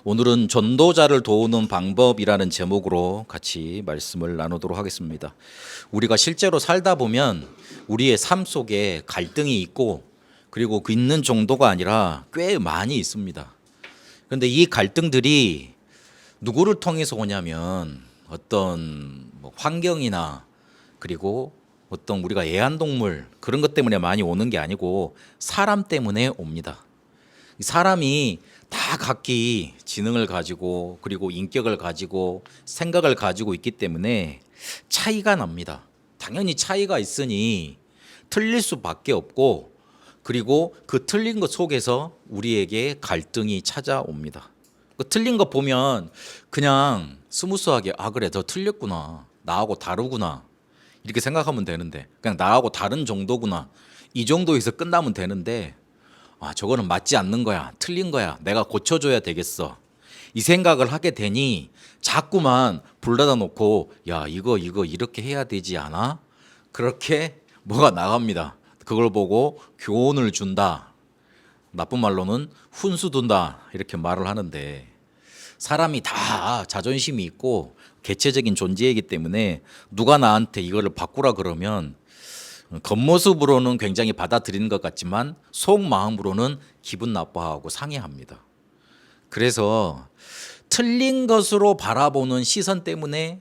오늘은 전도자를 도우는 방법이라는 제목으로 같이 말씀을 나누도록 하겠습니다. 우리가 실제로 살다 보면 우리의 삶 속에 갈등이 있고 그리고 그 있는 정도가 아니라 꽤 많이 있습니다. 그런데 이 갈등들이 누구를 통해서 오냐면 어떤 환경이나 그리고 어떤 우리가 애완동물 그런 것 때문에 많이 오는 게 아니고 사람 때문에 옵니다. 사람이 다 각기 지능을 가지고 그리고 인격을 가지고 생각을 가지고 있기 때문에 차이가 납니다. 당연히 차이가 있으니 틀릴 수밖에 없고 그리고 그 틀린 것 속에서 우리에게 갈등이 찾아옵니다. 그 틀린 거 보면 그냥 스무스하게 그래 저 틀렸구나 나하고 다르구나 이렇게 생각하면 되는데 그냥 나하고 다른 정도구나 이 정도에서 끝나면 되는데 저거는 맞지 않는 거야 틀린 거야 내가 고쳐줘야 되겠어 이 생각을 하게 되니 자꾸만 불러다 놓고 야 이거 이렇게 해야 되지 않아? 그렇게 뭐가 나갑니다. 그걸 보고 교훈을 준다. 나쁜 말로는 훈수 둔다 이렇게 말을 하는데 사람이 다 자존심이 있고 개체적인 존재이기 때문에 누가 나한테 이거를 바꾸라 그러면 겉모습으로는 굉장히 받아들이는 것 같지만 속마음으로는 기분 나빠하고 상해합니다. 그래서 틀린 것으로 바라보는 시선 때문에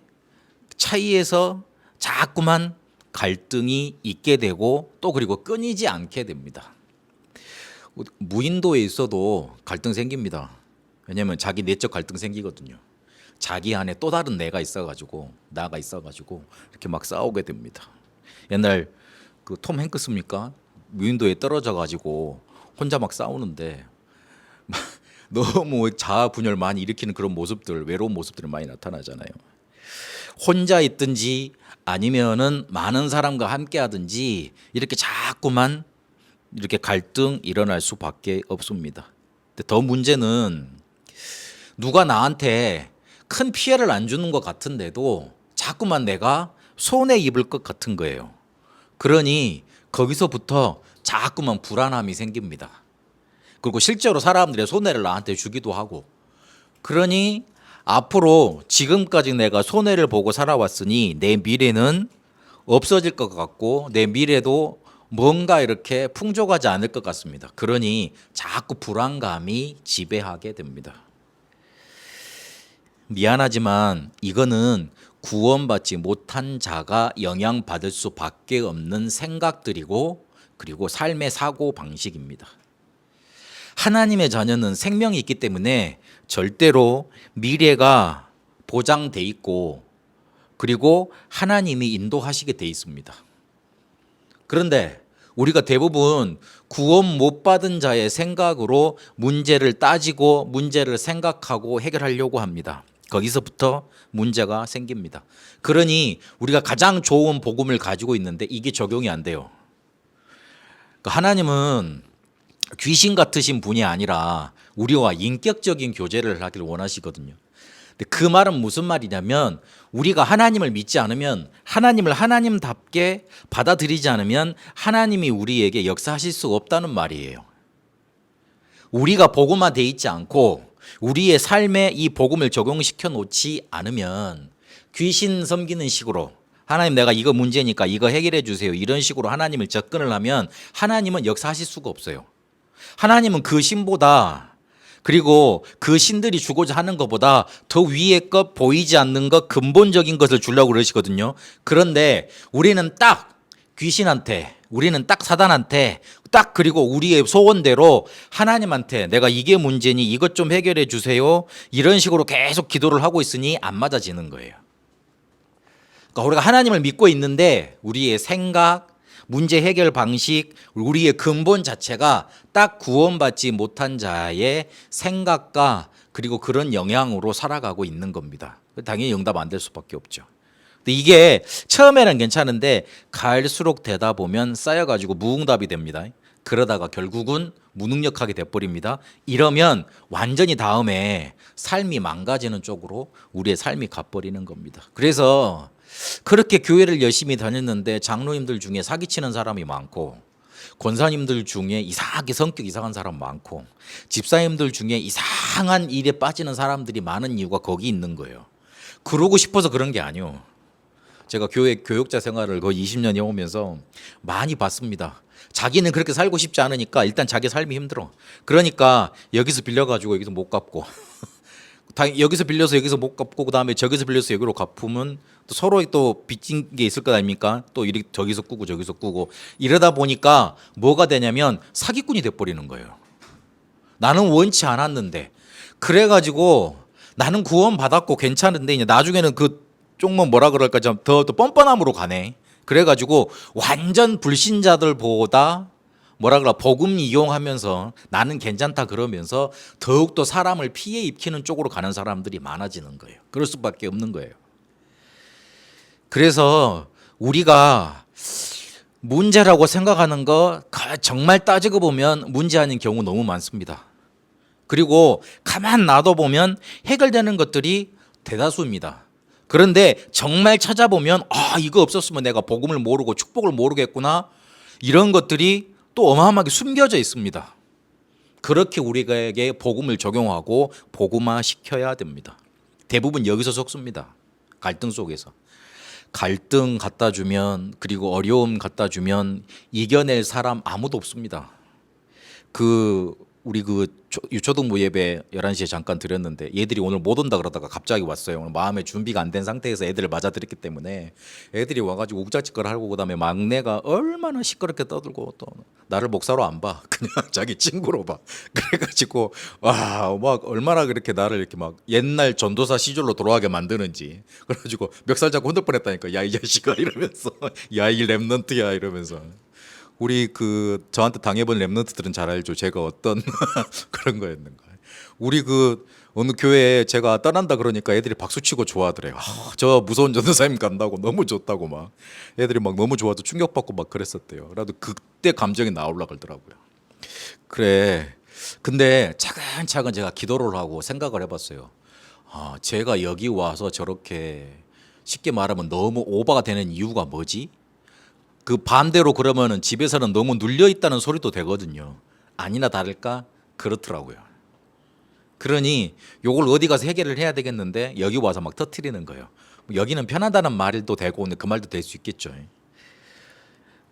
차이에서 자꾸만 갈등이 있게 되고 또 그리고 끊이지 않게 됩니다. 무인도에 있어도 갈등 생깁니다. 왜냐하면 자기 내적 갈등 생기거든요. 자기 안에 또 다른 내가 있어가지고 나가 있어가지고 이렇게 막 싸우게 됩니다. 옛날 그 톰 행크스입니까? 무인도에 떨어져가지고 혼자 막 싸우는데 너무 자아 분열 많이 일으키는 그런 모습들, 외로운 모습들이 많이 나타나잖아요. 혼자 있든지 아니면은 많은 사람과 함께 하든지 이렇게 자꾸만 이렇게 갈등 일어날 수밖에 없습니다. 근데 더 문제는 누가 나한테 큰 피해를 안 주는 것 같은데도 자꾸만 내가 손해 입을 것 같은 거예요. 그러니 거기서부터 자꾸만 불안함이 생깁니다. 그리고 실제로 사람들의 손해를 나한테 주기도 하고 그러니 앞으로 지금까지 내가 손해를 보고 살아왔으니 내 미래는 없어질 것 같고 내 미래도 뭔가 이렇게 풍족하지 않을 것 같습니다. 그러니 자꾸 불안감이 지배하게 됩니다. 미안하지만 이거는 구원받지 못한 자가 영향받을 수밖에 없는 생각들이고 그리고 삶의 사고 방식입니다. 하나님의 자녀는 생명이 있기 때문에 절대로 미래가 보장돼 있고 그리고 하나님이 인도하시게 돼 있습니다. 그런데 우리가 대부분 구원 못 받은 자의 생각으로 문제를 따지고 문제를 생각하고 해결하려고 합니다. 거기서부터 문제가 생깁니다. 그러니 우리가 가장 좋은 복음을 가지고 있는데 이게 적용이 안 돼요. 하나님은 귀신 같으신 분이 아니라 우리와 인격적인 교제를 하기를 원하시거든요. 근데 그 말은 무슨 말이냐면 우리가 하나님을 믿지 않으면 하나님을 하나님답게 받아들이지 않으면 하나님이 우리에게 역사하실 수가 없다는 말이에요. 우리가 복음화되어 있지 않고 우리의 삶에 이 복음을 적용시켜 놓지 않으면 귀신 섬기는 식으로 하나님 내가 이거 문제니까 이거 해결해 주세요 이런 식으로 하나님을 접근을 하면 하나님은 역사하실 수가 없어요. 하나님은 그 신보다 그리고 그 신들이 주고자 하는 것보다 더 위의 것 보이지 않는 것 근본적인 것을 주려고 그러시거든요. 그런데 우리는 딱 귀신한테 우리는 딱 사단한테 딱 그리고 우리의 소원대로 하나님한테 내가 이게 문제니 이것 좀 해결해 주세요 이런 식으로 계속 기도를 하고 있으니 안 맞아지는 거예요. 그러니까 우리가 하나님을 믿고 있는데 우리의 생각 문제 해결 방식, 우리의 근본 자체가 딱 구원받지 못한 자의 생각과 그리고 그런 영향으로 살아가고 있는 겁니다. 당연히 응답 안 될 수밖에 없죠. 근데 이게 처음에는 괜찮은데 갈수록 되다 보면 쌓여가지고 무응답이 됩니다. 그러다가 결국은 무능력하게 돼버립니다. 이러면 완전히 다음에 삶이 망가지는 쪽으로 우리의 삶이 가버리는 겁니다. 그래서 그렇게 교회를 열심히 다녔는데 장로님들 중에 사기치는 사람이 많고 권사님들 중에 이상하게 성격 이상한 사람 많고 집사님들 중에 이상한 일에 빠지는 사람들이 많은 이유가 거기 있는 거예요. 그러고 싶어서 그런 게 아니에요. 제가 교회 교육자 생활을 거의 20년 해오면서 많이 봤습니다. 자기는 그렇게 살고 싶지 않으니까 일단 자기 삶이 힘들어. 그러니까 여기서 빌려가지고 여기서 못 갚고 여기서 빌려서 여기서 못 갚고 그다음에 저기서 빌려서 여기로 갚으면 또 서로 또 빚진 게 있을 거 아닙니까? 또 이렇게 저기서 꾸고 저기서 꾸고 이러다 보니까 뭐가 되냐면 사기꾼이 돼버리는 거예요. 나는 원치 않았는데 그래가지고 나는 구원 받았고 괜찮은데 이제 나중에는 그 쪽만 뭐라 그럴까 좀 더 뻔뻔함으로 가네. 그래가지고 완전 불신자들보다 뭐라 그래 복음 이용하면서 나는 괜찮다 그러면서 더욱더 사람을 피해 입히는 쪽으로 가는 사람들이 많아지는 거예요. 그럴 수밖에 없는 거예요. 그래서 우리가 문제라고 생각하는 거 정말 따지고 보면 문제 아닌 경우 너무 많습니다. 그리고 가만 놔둬보면 해결되는 것들이 대다수입니다. 그런데 정말 찾아보면 이거 없었으면 내가 복음을 모르고 축복을 모르겠구나 이런 것들이 또 어마어마하게 숨겨져 있습니다. 그렇게 우리에게 복음을 적용하고 복음화 시켜야 됩니다. 대부분 여기서 속습니다. 갈등 속에서. 갈등 갖다 주면 그리고 어려움 갖다 주면 이겨낼 사람 아무도 없습니다. 우리 유초등부 예배 11시에 잠깐 드렸는데 얘들이 오늘 못 온다 그러다가 갑자기 왔어요. 오늘 마음의 준비가 안 된 상태에서 애들을 맞아들였기 때문에 애들이 와가지고 욱자짓거를 하고 그다음에 막내가 얼마나 시끄럽게 떠들고 또 나를 목사로 안 봐. 그냥 자기 친구로 봐. 그래가지고 막 얼마나 그렇게 나를 이렇게 막 옛날 전도사 시절로 돌아가게 만드는지. 그래가지고 멱살 잡고 흔들 뻔했다니까. 야 이 자식아 이러면서 야 이 랩넌트야 이러면서. 우리 저한테 당해본 랩런트들은 잘 알죠. 제가 어떤 그런 거였는가. 우리 어느 교회에 제가 떠난다 그러니까 애들이 박수치고 좋아하더래요. 저 무서운 전도사님 간다고 너무 좋다고 막 애들이 막 너무 좋아서 충격받고 막 그랬었대요. 그래도 그때 감정이 나올라 그러더라고요. 그래. 근데 차근차근 제가 기도를 하고 생각을 해봤어요. 제가 여기 와서 저렇게 쉽게 말하면 너무 오버가 되는 이유가 뭐지? 그 반대로 그러면은 집에서는 너무 눌려 있다는 소리도 되거든요. 아니나 다를까 그렇더라고요. 그러니 요걸 어디 가서 해결을 해야 되겠는데 여기 와서 막 터트리는 거예요. 여기는 편하다는 말도 되고 근데 그 말도 될 수 있겠죠.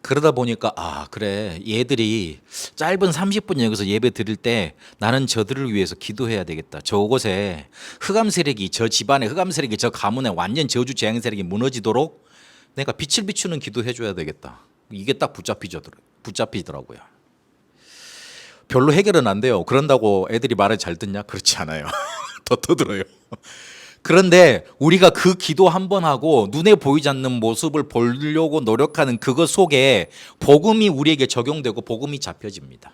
그러다 보니까 그래 얘들이 짧은 30분 여기서 예배 드릴 때 나는 저들을 위해서 기도해야 되겠다. 저곳에 흑암 세력이 저 집안에 흑암 세력이 저 가문에 완전 저주 재앙 세력이 무너지도록 내가 빛을 비추는 기도해 줘야 되겠다. 이게 딱 붙잡히더라고요. 별로 해결은 안 돼요. 그런다고 애들이 말을 잘 듣냐? 그렇지 않아요. 더 떠들어요. 그런데 우리가 그 기도 한 번 하고 눈에 보이지 않는 모습을 보려고 노력하는 그것 속에 복음이 우리에게 적용되고 복음이 잡혀집니다.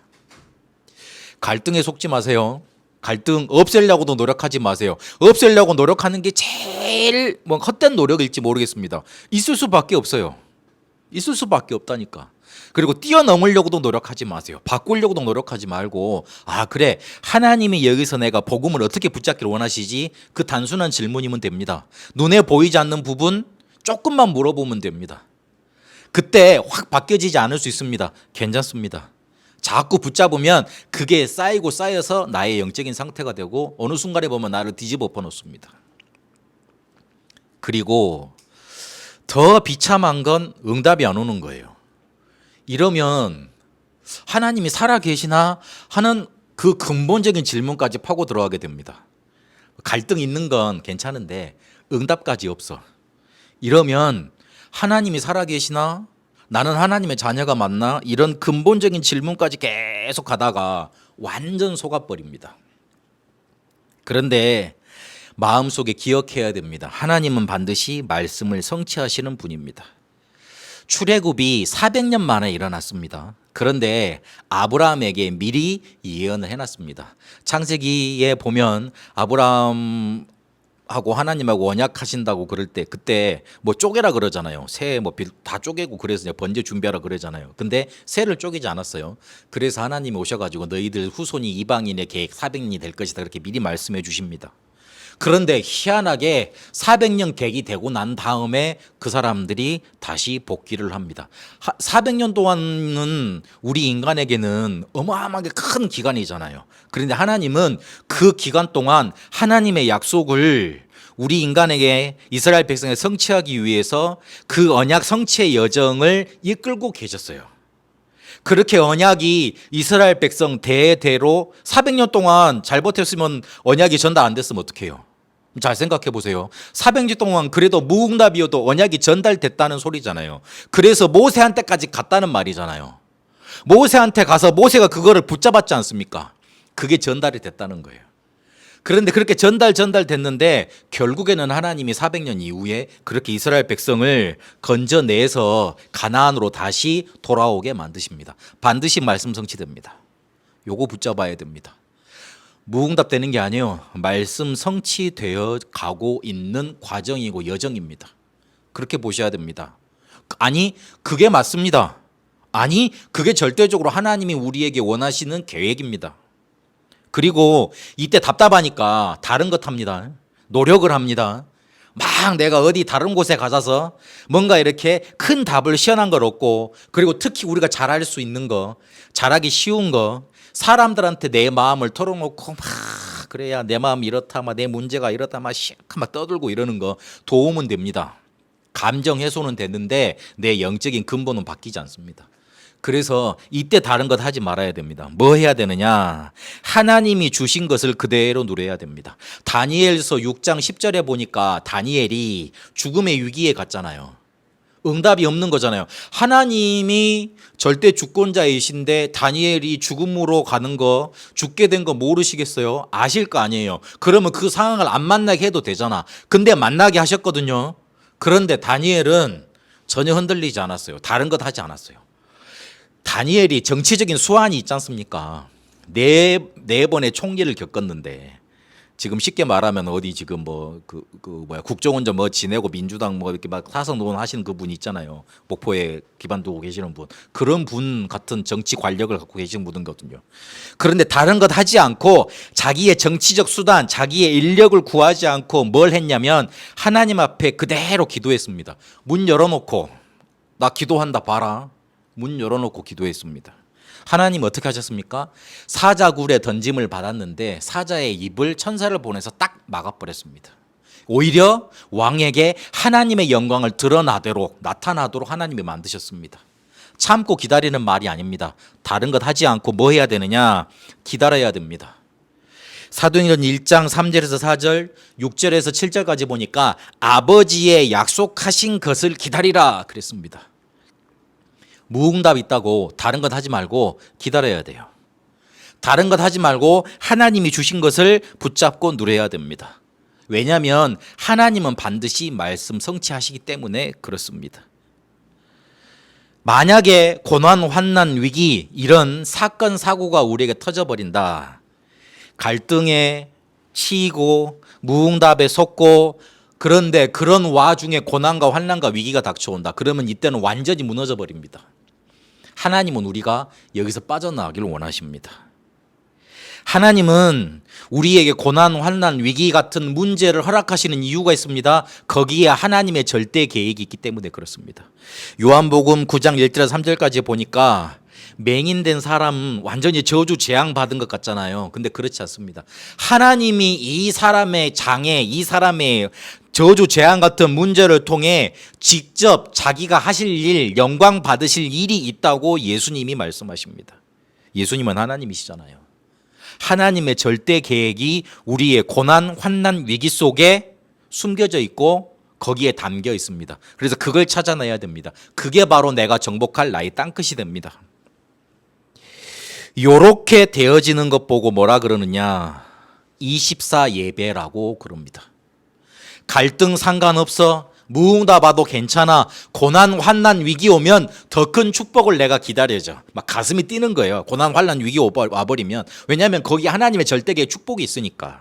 갈등에 속지 마세요. 갈등 없애려고도 노력하지 마세요. 없애려고 노력하는 게 제일 헛된 노력일지 모르겠습니다. 있을 수밖에 없어요. 있을 수밖에 없다니까. 그리고 뛰어넘으려고도 노력하지 마세요. 바꾸려고도 노력하지 말고 그래 하나님이 여기서 내가 복음을 어떻게 붙잡기를 원하시지? 그 단순한 질문이면 됩니다. 눈에 보이지 않는 부분 조금만 물어보면 됩니다. 그때 확 바뀌어지지 않을 수 있습니다. 괜찮습니다. 자꾸 붙잡으면 그게 쌓이고 쌓여서 나의 영적인 상태가 되고 어느 순간에 보면 나를 뒤집어 엎어놓습니다. 그리고 더 비참한 건 응답이 안 오는 거예요. 이러면 하나님이 살아계시나 하는 그 근본적인 질문까지 파고 들어가게 됩니다. 갈등 있는 건 괜찮은데 응답까지 없어. 이러면 하나님이 살아계시나? 나는 하나님의 자녀가 맞나? 이런 근본적인 질문까지 계속 가다가 완전 속아버립니다. 그런데 마음속에 기억해야 됩니다. 하나님은 반드시 말씀을 성취하시는 분입니다. 출애굽이 400년 만에 일어났습니다. 그런데 아브라함에게 미리 예언을 해놨습니다. 창세기에 보면 아브라함 하고 하나님하고 언약하신다고 그럴 때 그때 쪼개라 그러잖아요. 새 다 쪼개고 그래서 번제 준비하라 그러잖아요. 근데 새를 쪼개지 않았어요. 그래서 하나님이 오셔가지고 너희들 후손이 이방인의 계획 400년이 될 것이다 그렇게 미리 말씀해 주십니다. 그런데 희한하게 400년 객이 되고 난 다음에 그 사람들이 다시 복귀를 합니다. 400년 동안은 우리 인간에게는 어마어마하게 큰 기간이잖아요. 그런데 하나님은 그 기간 동안 하나님의 약속을 우리 인간에게 이스라엘 백성에 성취하기 위해서 그 언약 성취의 여정을 이끌고 계셨어요. 그렇게 언약이 이스라엘 백성 대대로 400년 동안 잘 버텼으면 언약이 전달 안 됐으면 어떡해요? 잘 생각해 보세요. 400년 동안 그래도 무응답이어도 언약이 전달됐다는 소리잖아요. 그래서 모세한테까지 갔다는 말이잖아요. 모세한테 가서 모세가 그거를 붙잡았지 않습니까? 그게 전달이 됐다는 거예요. 그런데 그렇게 전달됐는데 결국에는 하나님이 400년 이후에 그렇게 이스라엘 백성을 건져내서 가나안으로 다시 돌아오게 만드십니다. 반드시 말씀 성취됩니다. 요거 붙잡아야 됩니다. 무응답 되는 게 아니에요. 말씀 성취되어 가고 있는 과정이고 여정입니다. 그렇게 보셔야 됩니다. 아니, 그게 맞습니다. 아니, 그게 절대적으로 하나님이 우리에게 원하시는 계획입니다. 그리고 이때 답답하니까 다른 것 합니다. 노력을 합니다. 막 내가 어디 다른 곳에 가서 뭔가 이렇게 큰 답을 시원한 걸 얻고, 그리고 특히 우리가 잘할 수 있는 거, 잘하기 쉬운 거, 사람들한테 내 마음을 털어놓고 막 그래야 내 마음이 이렇다, 막 내 문제가 이렇다, 막 떠들고 이러는 거 도움은 됩니다. 감정 해소는 됐는데 내 영적인 근본은 바뀌지 않습니다. 그래서 이때 다른 것 하지 말아야 됩니다. 뭐 해야 되느냐? 하나님이 주신 것을 그대로 누려야 됩니다. 다니엘서 6장 10절에 보니까 다니엘이 죽음의 위기에 갔잖아요. 응답이 없는 거잖아요. 하나님이 절대 주권자이신데 다니엘이 죽음으로 가는 거, 죽게 된 거 모르시겠어요? 아실 거 아니에요. 그러면 그 상황을 안 만나게 해도 되잖아. 근데 만나게 하셨거든요. 그런데 다니엘은 전혀 흔들리지 않았어요. 다른 것 하지 않았어요. 다니엘이 정치적인 수완이 있지 않습니까? 네 번의 총리를 겪었는데, 지금 쉽게 말하면 어디 지금 국정원장 지내고 민주당 이렇게 막 사선 의원하시는 그분 있잖아요. 목포에 기반 두고 계시는 분. 그런 분 같은 정치 관력을 갖고 계신 분이거든요. 그런데 다른 것 하지 않고 자기의 정치적 수단, 자기의 인력을 구하지 않고 뭘 했냐면 하나님 앞에 그대로 기도했습니다. 문 열어놓고 나 기도한다 봐라. 문 열어놓고 기도했습니다. 하나님 어떻게 하셨습니까? 사자굴에 던짐을 받았는데 사자의 입을 천사를 보내서 딱 막아버렸습니다. 오히려 왕에게 하나님의 영광을 나타나도록 하나님이 만드셨습니다. 참고 기다리는 말이 아닙니다. 다른 것 하지 않고 뭐 해야 되느냐? 기다려야 됩니다. 사도행전 1장 3절에서 4절, 6절에서 7절까지 보니까 아버지의 약속하신 것을 기다리라 그랬습니다. 무응답 있다고 다른 것 하지 말고 기다려야 돼요. 다른 것 하지 말고 하나님이 주신 것을 붙잡고 누려야 됩니다. 왜냐하면 하나님은 반드시 말씀 성취하시기 때문에 그렇습니다. 만약에 고난, 환난, 위기 이런 사건, 사고가 우리에게 터져버린다. 갈등에 치이고 무응답에 속고, 그런데 그런 와중에 고난과 환난과 위기가 닥쳐온다. 그러면 이때는 완전히 무너져 버립니다. 하나님은 우리가 여기서 빠져나가기를 원하십니다. 하나님은 우리에게 고난, 환난, 위기 같은 문제를 허락하시는 이유가 있습니다. 거기에 하나님의 절대 계획이 있기 때문에 그렇습니다. 요한복음 9장 1절에서 3절까지 보니까 맹인된 사람 완전히 저주 재앙 받은 것 같잖아요. 근데 그렇지 않습니다. 하나님이 이 사람의 장애, 이 사람의 저주 재앙 같은 문제를 통해 직접 자기가 하실 일, 영광 받으실 일이 있다고 예수님이 말씀하십니다. 예수님은 하나님이시잖아요. 하나님의 절대 계획이 우리의 고난, 환난, 위기 속에 숨겨져 있고 거기에 담겨 있습니다. 그래서 그걸 찾아내야 됩니다. 그게 바로 내가 정복할 나의 땅끝이 됩니다. 요렇게 되어지는 것 보고 뭐라 그러느냐? 24 예배라고 그럽니다. 갈등 상관없어. 무응답 와도 괜찮아. 고난, 환난, 위기 오면 더 큰 축복을 내가 기다려져. 막 가슴이 뛰는 거예요. 고난, 환난, 위기 와버리면. 왜냐하면 거기 하나님의 절대계의 축복이 있으니까.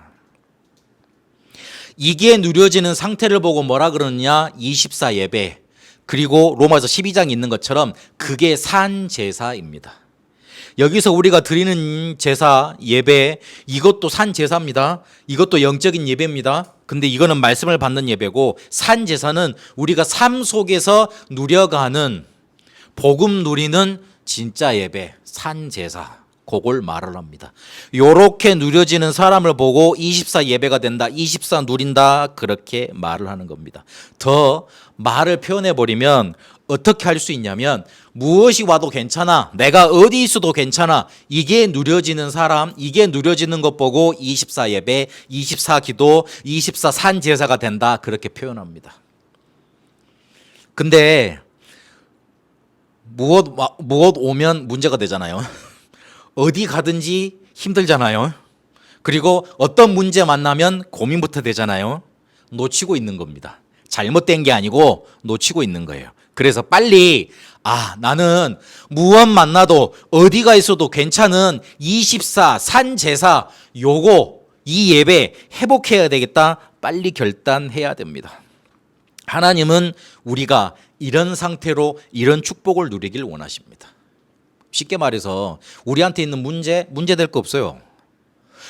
이게 누려지는 상태를 보고 뭐라 그러느냐? 24 예배. 그리고 로마서 12장에 있는 것처럼 그게 산제사입니다. 여기서 우리가 드리는 제사, 예배, 이것도 산 제사입니다. 이것도 영적인 예배입니다. 근데 이거는 말씀을 받는 예배고, 산 제사는 우리가 삶 속에서 누려가는, 복음 누리는 진짜 예배, 산 제사. 그걸 말을 합니다. 요렇게 누려지는 사람을 보고 24 예배가 된다, 24 누린다, 그렇게 말을 하는 겁니다. 더 말을 표현해 버리면 어떻게 할 수 있냐면, 무엇이 와도 괜찮아, 내가 어디 있어도 괜찮아, 이게 누려지는 사람, 이게 누려지는 것 보고 24 예배, 24 기도, 24 산 제사가 된다, 그렇게 표현합니다. 근데 무엇 오면 문제가 되잖아요. 어디 가든지 힘들잖아요. 그리고 어떤 문제 만나면 고민부터 되잖아요. 놓치고 있는 겁니다. 잘못된 게 아니고 놓치고 있는 거예요. 그래서 빨리 나는 무엇 만나도 어디가 있어도 괜찮은 24 산제사 요거 이 예배 회복해야 되겠다. 빨리 결단해야 됩니다. 하나님은 우리가 이런 상태로 이런 축복을 누리길 원하십니다. 쉽게 말해서 우리한테 있는 문제 될 거 없어요.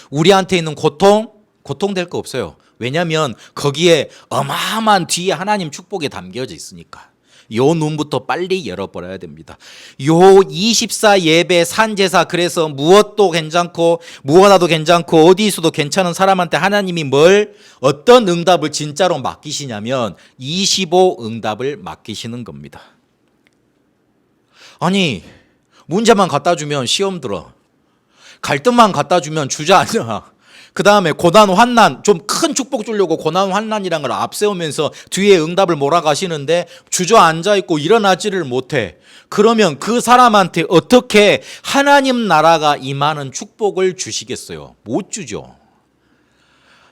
우리한테 있는 고통 될 거 없어요. 왜냐하면 거기에 어마어마한 뒤에 하나님 축복이 담겨져 있으니까. 요 눈부터 빨리 열어버려야 됩니다. 요 24 예배 산제사, 그래서 무엇도 괜찮고 무엇하도 괜찮고 어디 있어도 괜찮은 사람한테 하나님이 어떤 응답을 진짜로 맡기시냐면 25 응답을 맡기시는 겁니다. 아니, 문제만 갖다 주면 시험 들어. 갈등만 갖다 주면 주저앉아. 그 다음에 고난 환난, 좀 큰 축복 주려고 고난 환난이란 걸 앞세우면서 뒤에 응답을 몰아가시는데 주저앉아 있고 일어나지를 못해. 그러면 그 사람한테 어떻게 하나님 나라가 임하는 축복을 주시겠어요? 못 주죠.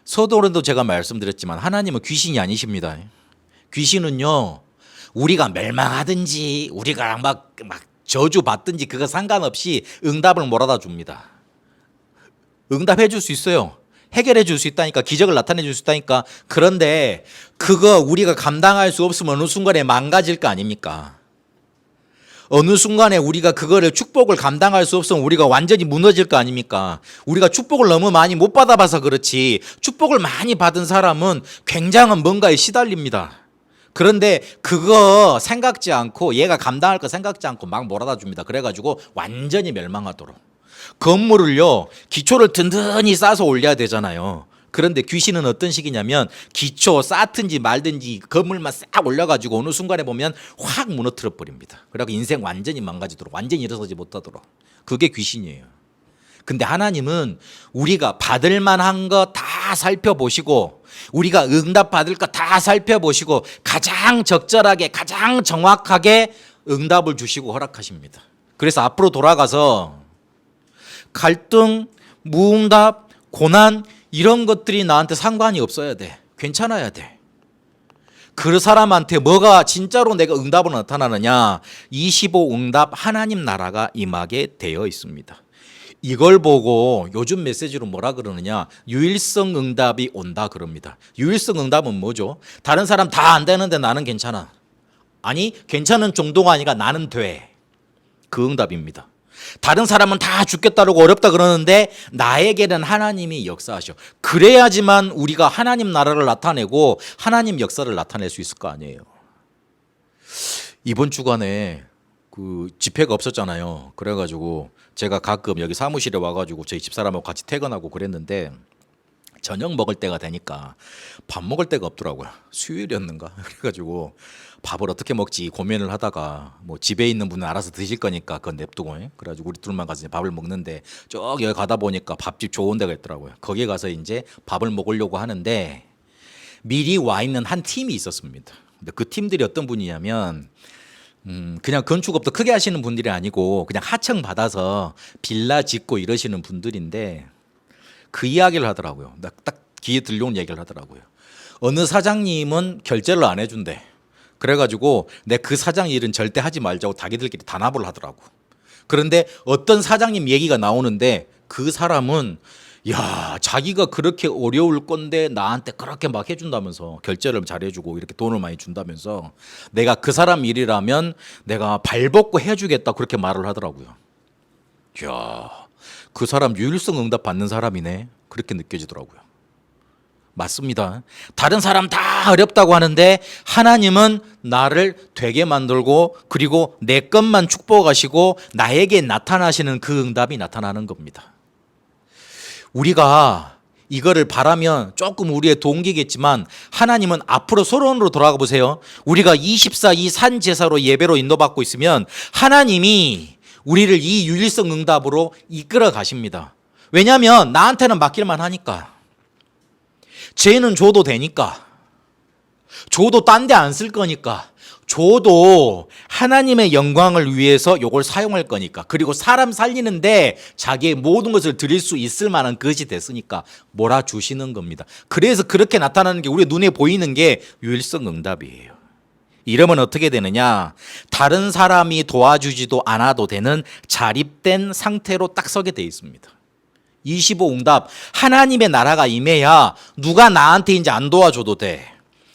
서도론도 제가 말씀드렸지만 하나님은 귀신이 아니십니다. 귀신은요, 우리가 멸망하든지 우리가 막 저주 받든지 그거 상관없이 응답을 몰아다 줍니다. 응답해 줄 수 있어요. 해결해 줄 수 있다니까. 기적을 나타내 줄 수 있다니까. 그런데 그거 우리가 감당할 수 없으면 어느 순간에 망가질 거 아닙니까? 어느 순간에 우리가 그거를 축복을 감당할 수 없으면 우리가 완전히 무너질 거 아닙니까? 우리가 축복을 너무 많이 못 받아봐서 그렇지, 축복을 많이 받은 사람은 굉장한 뭔가에 시달립니다. 그런데 그거 생각지 않고, 얘가 감당할 거 생각지 않고 막 몰아다 줍니다. 그래가지고 완전히 멸망하도록. 건물을요, 기초를 든든히 쌓아서 올려야 되잖아요. 그런데 귀신은 어떤 식이냐면 기초 쌓든지 말든지 건물만 싹 올려가지고 어느 순간에 보면 확 무너뜨려 버립니다. 그래서 인생 완전히 망가지도록, 완전히 일어서지 못하도록. 그게 귀신이에요. 근데 하나님은 우리가 받을 만한 거 다 살펴보시고, 우리가 응답 받을 거 다 살펴보시고 가장 적절하게, 가장 정확하게 응답을 주시고 허락하십니다. 그래서 앞으로 돌아가서 갈등, 무응답, 고난 이런 것들이 나한테 상관이 없어야 돼. 괜찮아야 돼. 그 사람한테 뭐가 진짜로 내가 응답으로 나타나느냐? 25 응답, 하나님 나라가 임하게 되어 있습니다. 이걸 보고 요즘 메시지로 뭐라 그러느냐? 유일성 응답이 온다 그럽니다. 유일성 응답은 뭐죠? 다른 사람 다 안 되는데 나는 괜찮아. 아니, 괜찮은 정도가 아니라 나는 돼. 그 응답입니다. 다른 사람은 다 죽겠다고 어렵다 그러는데 나에게는 하나님이 역사하셔. 그래야지만 우리가 하나님 나라를 나타내고 하나님 역사를 나타낼 수 있을 거 아니에요. 이번 주간에 그 집회가 없었잖아요. 그래가지고 제가 가끔 여기 사무실에 와가지고 저희 집사람하고 같이 퇴근하고 그랬는데 저녁 먹을 때가 되니까 밥 먹을 데가 없더라고요. 수요일이었는가? 그래가지고 밥을 어떻게 먹지 고민을 하다가, 뭐 집에 있는 분은 알아서 드실 거니까 그건 냅두고, 그래가지고 우리 둘만 가서 밥을 먹는데 쭉 여기 가다 보니까 밥집 좋은 데가 있더라고요. 거기에 가서 이제 밥을 먹으려고 하는데 미리 와 있는 한 팀이 있었습니다. 근데 그 팀들이 어떤 분이냐면 그냥 건축업도 크게 하시는 분들이 아니고 그냥 하청 받아서 빌라 짓고 이러시는 분들인데 그 이야기를 하더라고요. 딱 귀에 들려온 얘기를 하더라고요. 어느 사장님은 결제를 안 해준대. 그래가지고 내 그 사장 일은 절대 하지 말자고 자기들끼리 단합을 하더라고. 그런데 어떤 사장님 얘기가 나오는데 그 사람은 자기가 그렇게 어려울 건데 나한테 그렇게 막 해준다면서, 결제를 잘해주고 이렇게 돈을 많이 준다면서 내가 그 사람 일이라면 내가 발벗고 해주겠다 그렇게 말을 하더라고요. 이야, 그 사람 유일성 응답 받는 사람이네. 그렇게 느껴지더라고요. 맞습니다. 다른 사람 다 어렵다고 하는데 하나님은 나를 되게 만들고 그리고 내 것만 축복하시고 나에게 나타나시는 그 응답이 나타나는 겁니다. 우리가 이거를 바라면 조금 우리의 동기겠지만 하나님은 앞으로 서론으로 돌아가 보세요. 우리가 24 이 산 제사로 예배로 인도받고 있으면 하나님이 우리를 이 유일성 응답으로 이끌어 가십니다. 왜냐하면 나한테는 맡길만 하니까. 죄는 줘도 되니까. 줘도 딴 데 안 쓸 거니까. 줘도 하나님의 영광을 위해서 이걸 사용할 거니까. 그리고 사람 살리는데 자기의 모든 것을 드릴 수 있을 만한 것이 됐으니까 몰아주시는 겁니다. 그래서 그렇게 나타나는 게 우리 눈에 보이는 게 유일성 응답이에요. 이러면 어떻게 되느냐? 다른 사람이 도와주지도 않아도 되는 자립된 상태로 딱 서게 돼 있습니다. 25 응답, 하나님의 나라가 임해야 누가 나한테 이제 안 도와줘도 돼.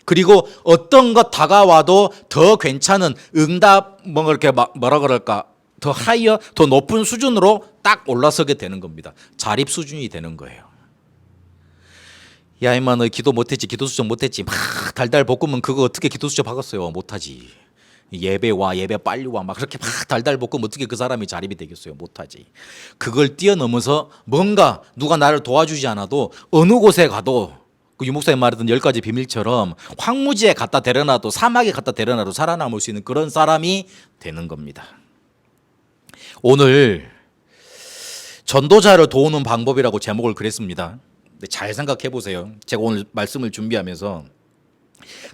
그리고 어떤 것 다가와도 더 괜찮은 응답, 이렇게 뭐라 그럴까, 더 하이어, 더 높은 수준으로 딱 올라서게 되는 겁니다. 자립 수준이 되는 거예요. 야, 임마, 너 기도 못했지, 기도 수정 못했지, 막 달달 볶으면 그거 어떻게 기도 수정 박았어요? 못하지. 예배 와, 예배 빨리 와, 막 그렇게 막 달달 볶으면 어떻게 그 사람이 자립이 되겠어요? 못하지. 그걸 뛰어넘어서 뭔가 누가 나를 도와주지 않아도 어느 곳에 가도 그 유목사님 말했던 10가지 비밀처럼 황무지에 갖다 데려놔도 사막에 갖다 데려놔도 살아남을 수 있는 그런 사람이 되는 겁니다. 오늘 전도자를 도우는 방법이라고 제목을 그랬습니다. 근데 잘 생각해 보세요. 제가 오늘 말씀을 준비하면서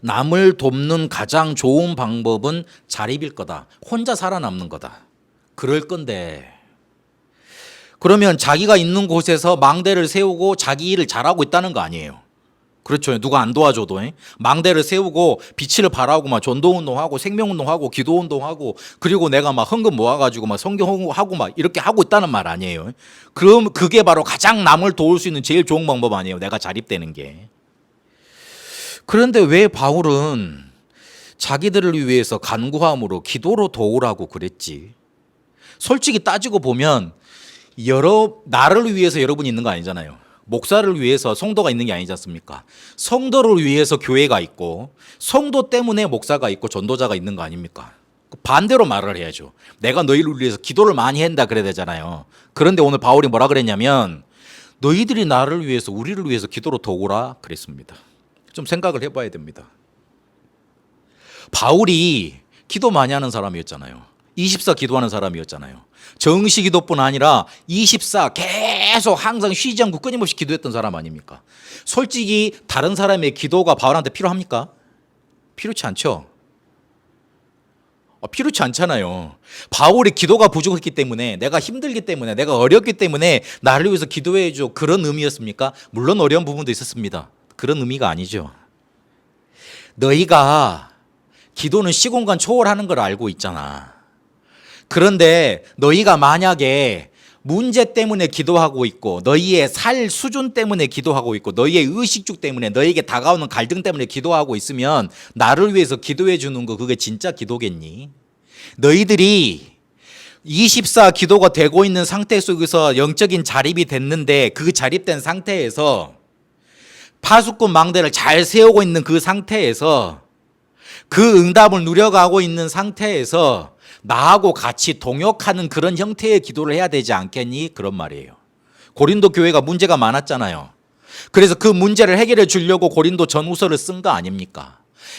남을 돕는 가장 좋은 방법은 자립일 거다. 혼자 살아남는 거다. 그럴 건데 그러면 자기가 있는 곳에서 망대를 세우고 자기 일을 잘하고 있다는 거 아니에요. 그렇죠. 누가 안 도와줘도 망대를 세우고 빛을 발하고 막 전도운동하고 생명운동하고 기도운동하고 그리고 내가 막 헌금 모아가지고 막 성경하고 막 이렇게 하고 있다는 말 아니에요. 그럼 그게 바로 가장 남을 도울 수 있는 제일 좋은 방법 아니에요. 내가 자립되는 게. 그런데 왜 바울은 자기들을 위해서 간구함으로 기도로 도우라고 그랬지? 솔직히 따지고 보면 나를 위해서 여러분이 있는 거 아니잖아요. 목사를 위해서 성도가 있는 게 아니지 않습니까? 성도를 위해서 교회가 있고 성도 때문에 목사가 있고 전도자가 있는 거 아닙니까? 반대로 말을 해야죠. 내가 너희를 위해서 기도를 많이 한다 그래야 되잖아요. 그런데 오늘 바울이 뭐라 그랬냐면 너희들이 나를 위해서 우리를 위해서 기도로 도우라 그랬습니다. 좀 생각을 해봐야 됩니다. 바울이 기도 많이 하는 사람이었잖아요. 24 기도하는 사람이었잖아요. 정시 기도뿐 아니라 24 계속 항상 쉬지 않고 끊임없이 기도했던 사람 아닙니까? 솔직히 다른 사람의 기도가 바울한테 필요합니까? 필요치 않죠. 필요치 않잖아요. 바울이 기도가 부족했기 때문에 내가 힘들기 때문에 내가 어렵기 때문에 나를 위해서 기도해 줘 그런 의미였습니까? 물론 어려운 부분도 있었습니다. 그런 의미가 아니죠. 너희가 기도는 시공간 초월하는 걸 알고 있잖아. 그런데 너희가 만약에 문제 때문에 기도하고 있고 너희의 살 수준 때문에 기도하고 있고 너희의 의식주 때문에 너희에게 다가오는 갈등 때문에 기도하고 있으면 나를 위해서 기도해 주는 거 그게 진짜 기도겠니? 너희들이 24 기도가 되고 있는 상태 속에서 영적인 자립이 됐는데 그 자립된 상태에서 파수꾼 망대를 잘 세우고 있는 그 상태에서 그 응답을 누려가고 있는 상태에서 나하고 같이 동역하는 그런 형태의 기도를 해야 되지 않겠니? 그런 말이에요. 고린도 교회가 문제가 많았잖아요. 그래서 그 문제를 해결해 주려고 고린도 전후서를 쓴 거 아닙니까?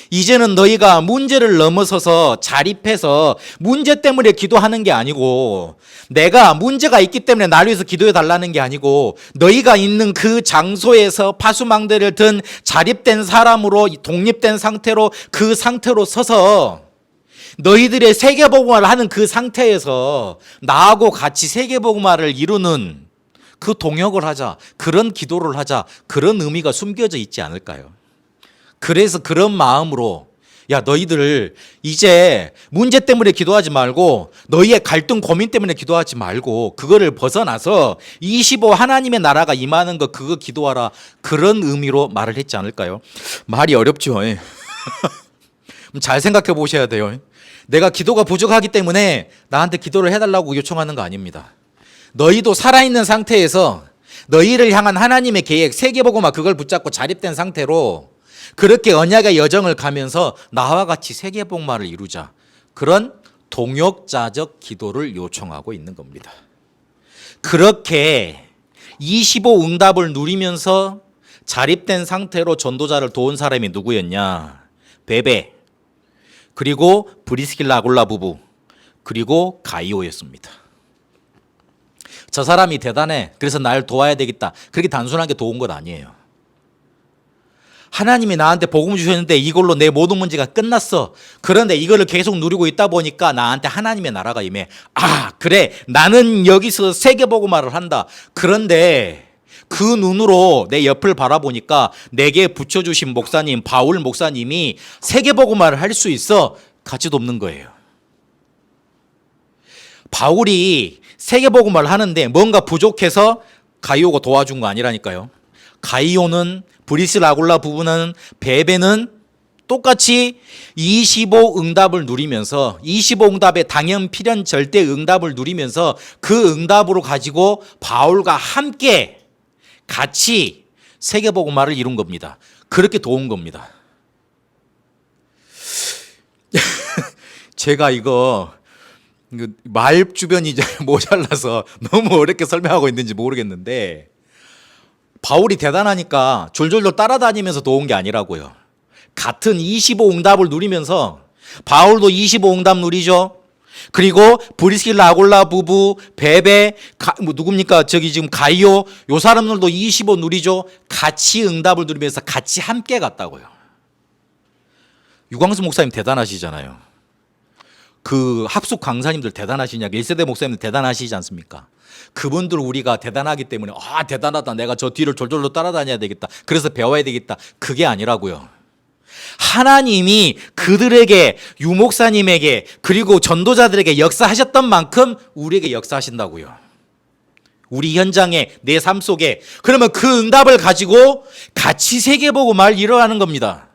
이제는 너희가 문제를 넘어서서 자립해서 문제 때문에 기도하는 게 아니고 내가 문제가 있기 때문에 나를 위해서 기도해 달라는 게 아니고 너희가 있는 그 장소에서 파수망대를 든 자립된 사람으로 독립된 상태로 그 상태로 서서 너희들의 세계복음화를 하는 그 상태에서 나하고 같이 세계복음화를 이루는 그 동역을 하자, 그런 기도를 하자, 그런 의미가 숨겨져 있지 않을까요? 그래서 그런 마음으로 야 너희들 이제 문제 때문에 기도하지 말고 너희의 갈등 고민 때문에 기도하지 말고 그거를 벗어나서 25 하나님의 나라가 임하는 거 그거 기도하라 그런 의미로 말을 했지 않을까요? 말이 어렵죠. 잘 생각해 보셔야 돼요. 내가 기도가 부족하기 때문에 나한테 기도를 해달라고 요청하는 거 아닙니다. 너희도 살아있는 상태에서 너희를 향한 하나님의 계획, 세계복음화 그걸 붙잡고 자립된 상태로 그렇게 언약의 여정을 가면서 나와 같이 세계복음화를 이루자. 그런 동역자적 기도를 요청하고 있는 겁니다. 그렇게 25 응답을 누리면서 자립된 상태로 전도자를 도운 사람이 누구였냐? 베베, 그리고 브리스길라 아굴라 부부, 그리고 가이오였습니다. 저 사람이 대단해. 그래서 날 도와야 되겠다. 그렇게 단순하게 도운 것 아니에요. 하나님이 나한테 복음 주셨는데 이걸로 내 모든 문제가 끝났어. 그런데 이거를 계속 누리고 있다 보니까 나한테 하나님의 나라가 임해. 아, 그래. 나는 여기서 세계복음화를 한다. 그런데 그 눈으로 내 옆을 바라보니까 내게 붙여주신 목사님, 바울 목사님이 세계복음화를 할 수 있어. 가치도 없는 거예요. 바울이 세계복음화를 하는데 뭔가 부족해서 가이오가 도와준 거 아니라니까요. 가이오는 브리스라 아굴라 부부는 베베는 똑같이 25 응답을 누리면서 25 응답의 당연 필연 절대 응답을 누리면서 그 응답으로 가지고 바울과 함께 같이 세계복음화를 이룬 겁니다. 그렇게 도운 겁니다. 제가 이거 말 주변이 모자라서 너무 어렵게 설명하고 있는지 모르겠는데 바울이 대단하니까 졸졸졸 따라다니면서 도운 게 아니라고요. 같은 25 응답을 누리면서 바울도 25 응답 누리죠. 그리고 브리스길라 아굴라 부부, 베베, 누굽니까? 저기 지금 가이오 요 사람들도 25 누리죠. 같이 응답을 누리면서 같이 함께 갔다고요. 유광수 목사님 대단하시잖아요. 그 합숙 강사님들 대단하시냐? 1세대 목사님들 대단하시지 않습니까? 그분들 우리가 대단하기 때문에 아 대단하다. 내가 저 뒤를 졸졸로 따라다녀야 되겠다. 그래서 배워야 되겠다. 그게 아니라고요. 하나님이 그들에게 유목사님에게 그리고 전도자들에게 역사하셨던 만큼 우리에게 역사하신다고요. 우리 현장에 내 삶 속에 그러면 그 응답을 가지고 같이 세계복음화를 이뤄가는 겁니다.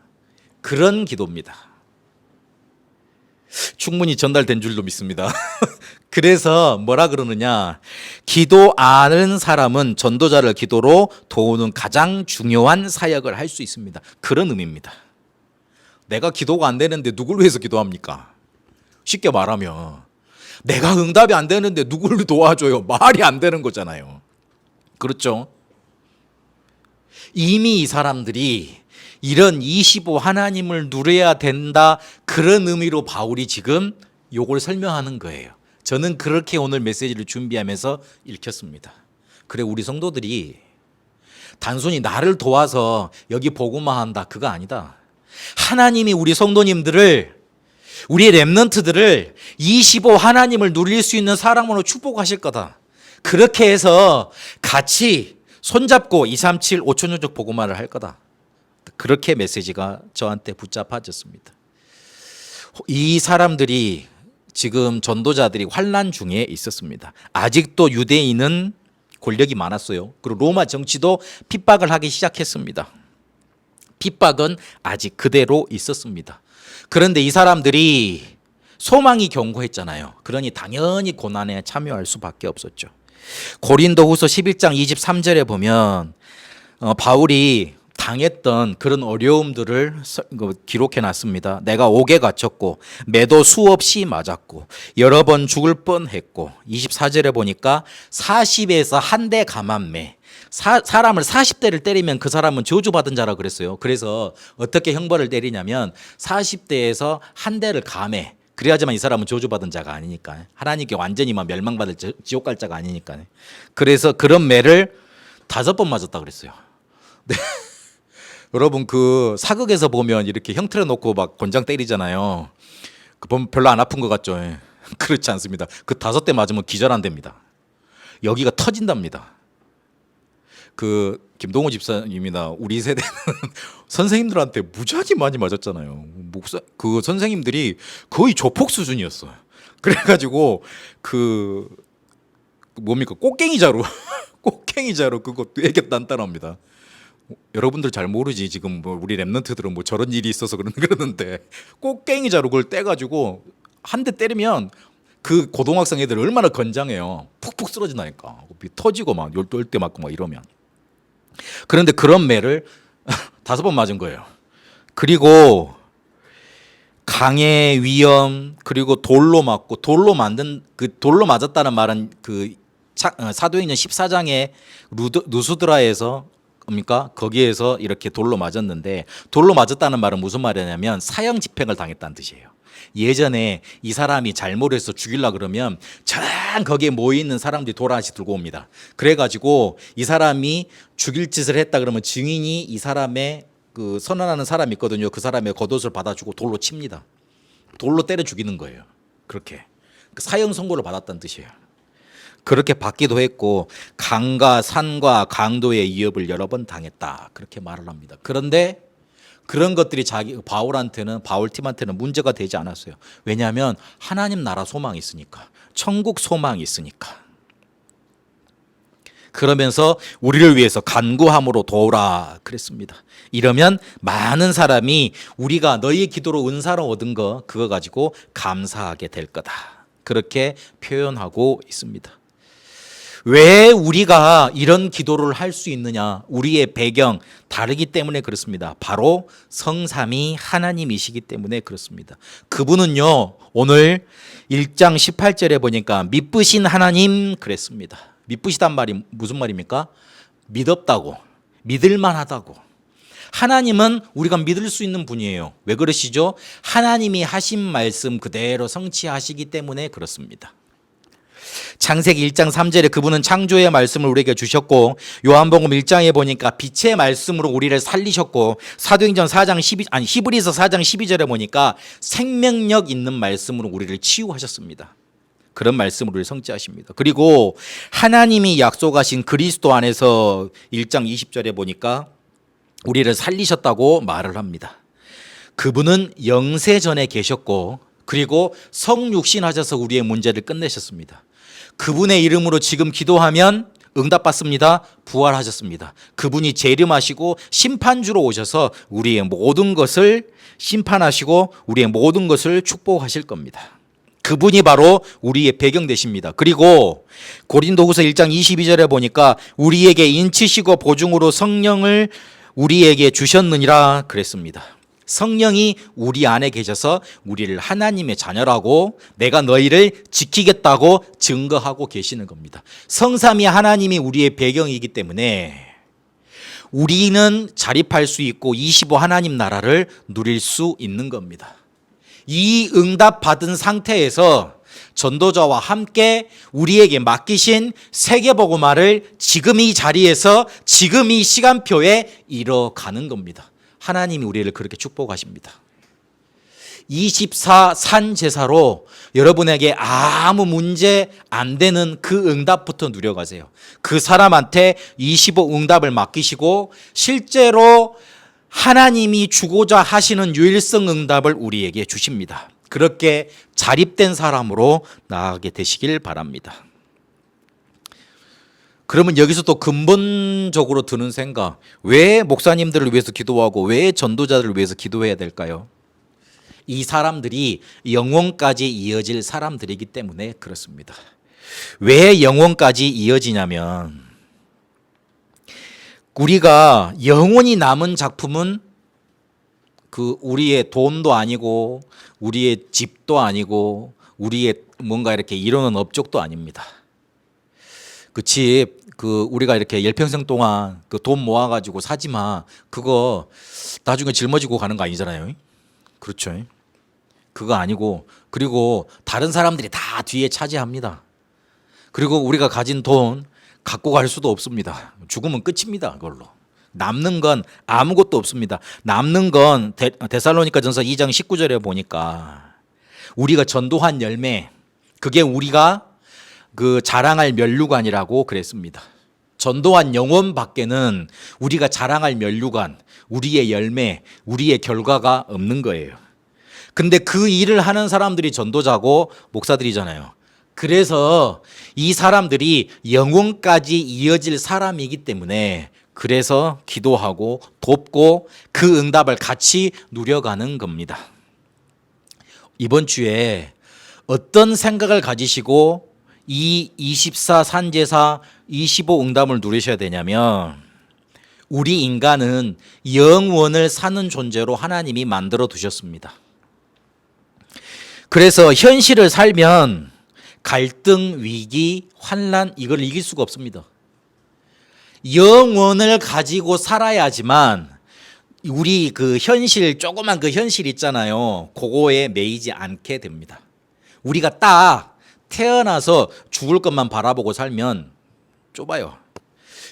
그런 기도입니다. 충분히 전달된 줄로 믿습니다. 그래서 뭐라 그러느냐? 기도하는 사람은 전도자를 기도로 도우는 가장 중요한 사역을 할 수 있습니다. 그런 의미입니다. 내가 기도가 안 되는데 누굴 위해서 기도합니까? 쉽게 말하면 내가 응답이 안 되는데 누굴 도와줘요? 말이 안 되는 거잖아요. 그렇죠? 이미 이 사람들이 이런 25 하나님을 누려야 된다 그런 의미로 바울이 지금 요걸 설명하는 거예요. 저는 그렇게 오늘 메시지를 준비하면서 읽혔습니다. 그래 우리 성도들이 단순히 나를 도와서 여기 복음화한다 그거 아니다. 하나님이 우리 성도님들을 우리의 렘넌트들을 25 하나님을 누릴 수 있는 사람으로 축복하실 거다. 그렇게 해서 같이 손잡고 237 5천년적 복음화를 할 거다. 그렇게 메시지가 저한테 붙잡아졌습니다. 이 사람들이 지금 전도자들이 환난 중에 있었습니다. 아직도 유대인은 권력이 많았어요. 그리고 로마 정치도 핍박을 하기 시작했습니다. 핍박은 아직 그대로 있었습니다. 그런데 이 사람들이 소망이 견고했잖아요. 그러니 당연히 고난에 참여할 수밖에 없었죠. 고린도후서 11장 23절에 보면 바울이 당했던 그런 어려움들을 기록해 놨습니다. 내가 옥에 갇혔고 매도 수없이 맞았고 여러 번 죽을 뻔했고 24절에 보니까 40에서 한 대 감한매 사람을 40대를 때리면 그 사람은 저주받은 자라 그랬어요. 그래서 어떻게 형벌을 때리냐면 40대에서 한 대를 감해. 그래야지만 이 사람은 저주받은 자가 아니니까 하나님께 완전히만 멸망받을 지옥 갈 자가 아니니까. 그래서 그런 매를 5번 맞았다 그랬어요. 네. 여러분 그 사극에서 보면 이렇게 형틀어 놓고 막 곤장 때리잖아요. 그 보면 별로 안 아픈 것 같죠. 그렇지 않습니다. 그 5대 맞으면 기절한답니다. 여기가 터진답니다. 그 김동호 집사님이나 우리 세대는 선생님들한테 무지하게 많이 맞았잖아요. 그 선생님들이 거의 조폭 수준이었어요. 그래가지고 그 뭡니까 꽃갱이 자루 꽃갱이 자루 그거 되게 단단합니다. 여러분들 잘 모르지 지금 뭐 우리 랩런트들은 뭐 저런 일이 있어서 그러는데 꽃갱이 자루 그걸 떼가지고 한 대 때리면 그 고등학생 애들 얼마나 건장해요. 푹푹 쓰러진다니까. 터지고 막 열대 맞고 막 이러면. 그런데 그런 매를 5번 맞은 거예요. 그리고 강의 위험, 그리고 돌로 맞고, 돌로 맞았다는 말은 그 사도행전 14장에 누수드라에서 뭡니까? 거기에서 이렇게 돌로 맞았는데, 돌로 맞았다는 말은 무슨 말이냐면 사형 집행을 당했다는 뜻이에요. 예전에 이 사람이 잘못해서 죽이려고 그러면 전 거기에 모여있는 사람들이 돌 하나씩 들고 옵니다. 그래가지고 이 사람이 죽일 짓을 했다 그러면 증인이 이 사람의 그 선언하는 사람이 있거든요. 그 사람의 겉옷을 받아주고 돌로 칩니다. 돌로 때려 죽이는 거예요. 그렇게 사형 선고를 받았다는 뜻이에요. 그렇게 받기도 했고 강과 산과 강도의 위협을 여러 번 당했다. 그렇게 말을 합니다. 그런데 그런 것들이 바울 팀한테는 문제가 되지 않았어요. 왜냐하면 하나님 나라 소망이 있으니까, 천국 소망이 있으니까. 그러면서 우리를 위해서 간구함으로 도우라 그랬습니다. 이러면 많은 사람이 우리가 너희의 기도로 은사를 얻은 그거 가지고 감사하게 될 거다. 그렇게 표현하고 있습니다. 왜 우리가 이런 기도를 할 수 있느냐? 우리의 배경 다르기 때문에 그렇습니다. 바로 성삼위 하나님이시기 때문에 그렇습니다. 그분은요, 오늘 1장 18절에 보니까 믿으신 하나님 그랬습니다. 믿으시단 말이 무슨 말입니까? 믿었다고, 믿을만하다고. 하나님은 우리가 믿을 수 있는 분이에요. 왜 그러시죠? 하나님이 하신 말씀 그대로 성취하시기 때문에 그렇습니다. 창세기 1장 3절에 그분은 창조의 말씀을 우리에게 주셨고, 요한복음 1장에 보니까 빛의 말씀으로 우리를 살리셨고, 사도행전 4장 히브리서 4장 12절에 보니까 생명력 있는 말씀으로 우리를 치유하셨습니다. 그런 말씀으로 우리를 성취하십니다. 그리고 하나님이 약속하신 그리스도 안에서 1장 20절에 보니까 우리를 살리셨다고 말을 합니다. 그분은 영세전에 계셨고, 그리고 성육신하셔서 우리의 문제를 끝내셨습니다. 그분의 이름으로 지금 기도하면 응답받습니다. 부활하셨습니다. 그분이 재림하시고 심판주로 오셔서 우리의 모든 것을 심판하시고 우리의 모든 것을 축복하실 겁니다. 그분이 바로 우리의 배경 되십니다. 그리고 고린도후서 1장 22절에 보니까 우리에게 인치시고 보증으로 성령을 우리에게 주셨느니라 그랬습니다. 성령이 우리 안에 계셔서 우리를 하나님의 자녀라고, 내가 너희를 지키겠다고 증거하고 계시는 겁니다. 성삼위 하나님이 우리의 배경이기 때문에 우리는 자립할 수 있고 25 하나님 나라를 누릴 수 있는 겁니다. 이 응답 받은 상태에서 전도자와 함께 우리에게 맡기신 세계복음화를 지금 이 자리에서 지금 이 시간표에 이뤄가는 겁니다. 하나님이 우리를 그렇게 축복하십니다. 24 산제사로 여러분에게 아무 문제 안 되는 그 응답부터 누려가세요. 그 사람한테 25 응답을 맡기시고 실제로 하나님이 주고자 하시는 유일성 응답을 우리에게 주십니다. 그렇게 자립된 사람으로 나아가게 되시길 바랍니다. 그러면 여기서 또 근본적으로 드는 생각, 왜 목사님들을 위해서 기도하고 왜 전도자들을 위해서 기도해야 될까요? 이 사람들이 영원까지 이어질 사람들이기 때문에 그렇습니다. 왜 영원까지 이어지냐면, 우리가 영원히 남은 작품은 그 우리의 돈도 아니고 우리의 집도 아니고 우리의 뭔가 이렇게 이루는 업적도 아닙니다. 그 집, 우리가 이렇게 열평생 동안 그 돈 모아가지고 사지만 그거 나중에 짊어지고 가는 거 아니잖아요. 그렇죠. 그거 아니고, 그리고 다른 사람들이 다 뒤에 차지합니다. 그리고 우리가 가진 돈 갖고 갈 수도 없습니다. 죽으면 끝입니다. 그걸로. 남는 건 아무것도 없습니다. 남는 건 데살로니가전서 2장 19절에 보니까 우리가 전도한 열매, 그게 우리가 그 자랑할 면류관이라고 그랬습니다. 전도한 영혼 밖에는 우리가 자랑할 면류관, 우리의 열매, 우리의 결과가 없는 거예요. 근데 그 일을 하는 사람들이 전도자고 목사들이잖아요. 그래서 이 사람들이 영혼까지 이어질 사람이기 때문에 그래서 기도하고 돕고 그 응답을 같이 누려가는 겁니다. 이번 주에 어떤 생각을 가지시고 이 24 산제사 25 응답을 누리셔야 되냐면, 우리 인간은 영원을 사는 존재로 하나님이 만들어 두셨습니다. 그래서 현실을 살면 갈등, 위기, 환난 이걸 이길 수가 없습니다. 영원을 가지고 살아야지만 우리 그 현실, 조그만 그 현실 있잖아요. 그거에 매이지 않게 됩니다. 우리가 딱 태어나서 죽을 것만 바라보고 살면 좁아요.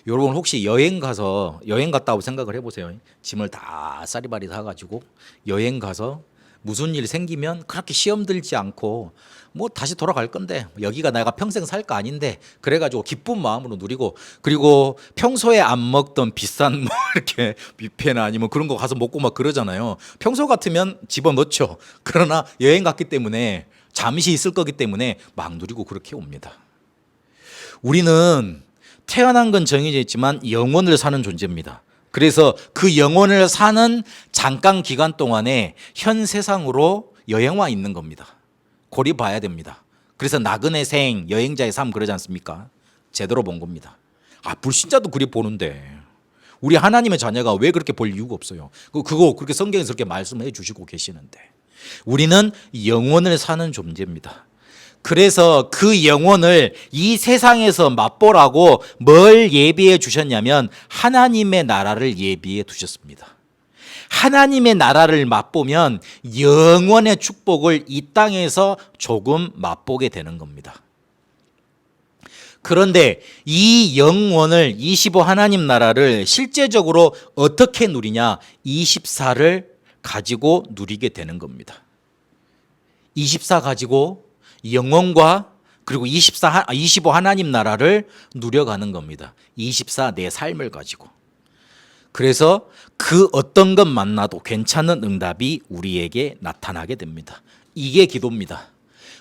여러분 혹시 여행 갔다고 생각을 해보세요. 짐을 다 싸리바리 사가지고 여행 가서 무슨 일 생기면 그렇게 시험 들지 않고 뭐 다시 돌아갈 건데, 여기가 내가 평생 살 거 아닌데, 그래가지고 기쁜 마음으로 누리고, 그리고 평소에 안 먹던 비싼 뭐 이렇게 뷔페나 아니면 그런 거 가서 먹고 막 그러잖아요. 평소 같으면 집어넣죠. 그러나 여행 갔기 때문에 잠시 있을 거기 때문에 막 누리고 그렇게 옵니다. 우리는 태어난 건 정해져 있지만 영원을 사는 존재입니다. 그래서 그 영원을 사는 잠깐 기간 동안에 현 세상으로 여행 와 있는 겁니다. 고리 봐야 됩니다. 그래서 나그네 생, 여행자의 삶 그러지 않습니까? 제대로 본 겁니다. 불신자도 그리 보는데 우리 하나님의 자녀가 왜 그렇게 볼 이유가 없어요. 그거 그렇게 성경에서 그렇게 말씀해 주시고 계시는데, 우리는 영원을 사는 존재입니다. 그래서 그 영혼을 이 세상에서 맛보라고 뭘 예비해 주셨냐면 하나님의 나라를 예비해 두셨습니다. 하나님의 나라를 맛보면 영원의 축복을 이 땅에서 조금 맛보게 되는 겁니다. 그런데 이 영원을, 25 하나님 나라를 실제적으로 어떻게 누리냐? 24를 가지고 누리게 되는 겁니다. 24 가지고 영혼과 그리고 25 하나님 나라를 누려가는 겁니다. 24 내 삶을 가지고. 그래서 그 어떤 것 만나도 괜찮은 응답이 우리에게 나타나게 됩니다. 이게 기도입니다.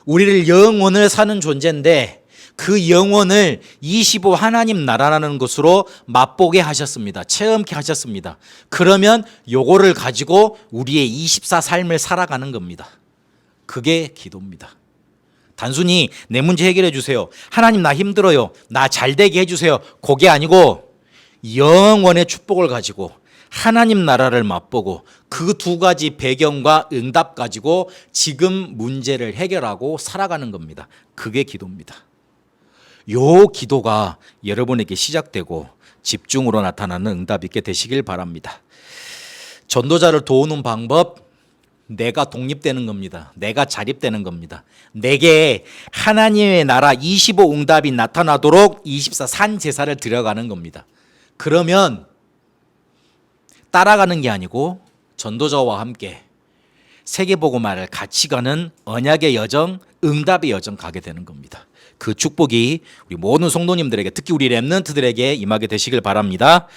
우리를 영혼을 사는 존재인데 그 영혼을 25 하나님 나라라는 것으로 맛보게 하셨습니다. 체험케 하셨습니다. 그러면 요거를 가지고 우리의 24 삶을 살아가는 겁니다. 그게 기도입니다. 단순히 내 문제 해결해 주세요. 하나님 나 힘들어요. 나 잘되게 해주세요. 그게 아니고 영원의 축복을 가지고 하나님 나라를 맛보고 그 두 가지 배경과 응답 가지고 지금 문제를 해결하고 살아가는 겁니다. 그게 기도입니다. 요 기도가 여러분에게 시작되고 집중으로 나타나는 응답이 있게 되시길 바랍니다. 전도자를 도우는 방법, 내가 독립되는 겁니다. 내가 자립되는 겁니다. 내게 하나님의 나라 25 응답이 나타나도록 24 산 제사를 드려가는 겁니다. 그러면 따라가는 게 아니고 전도자와 함께 세계복음화를 같이 가는 언약의 여정, 응답의 여정 가게 되는 겁니다. 그 축복이 우리 모든 성도님들에게, 특히 우리 렘넌트들에게 임하게 되시길 바랍니다.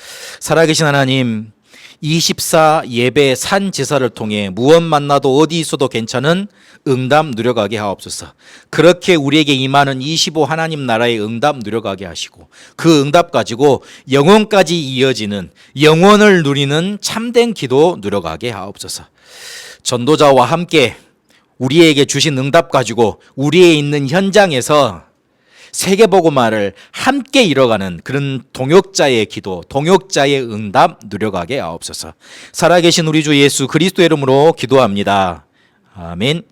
살아계신 하나님, 24 예배 산 제사를 통해 무엇 만나도 어디 있어도 괜찮은 응답 누려가게 하옵소서. 그렇게 우리에게 임하는 25 하나님 나라의 응답 누려가게 하시고 그 응답 가지고 영원까지 이어지는 영원을 누리는 참된 기도 누려가게 하옵소서. 전도자와 함께 우리에게 주신 응답 가지고 우리의 있는 현장에서 세계복음화를 함께 이뤄가는 그런 동역자의 기도, 동역자의 응답 누려가게 하옵소서. 살아계신 우리 주 예수 그리스도의 이름으로 기도합니다. 아멘.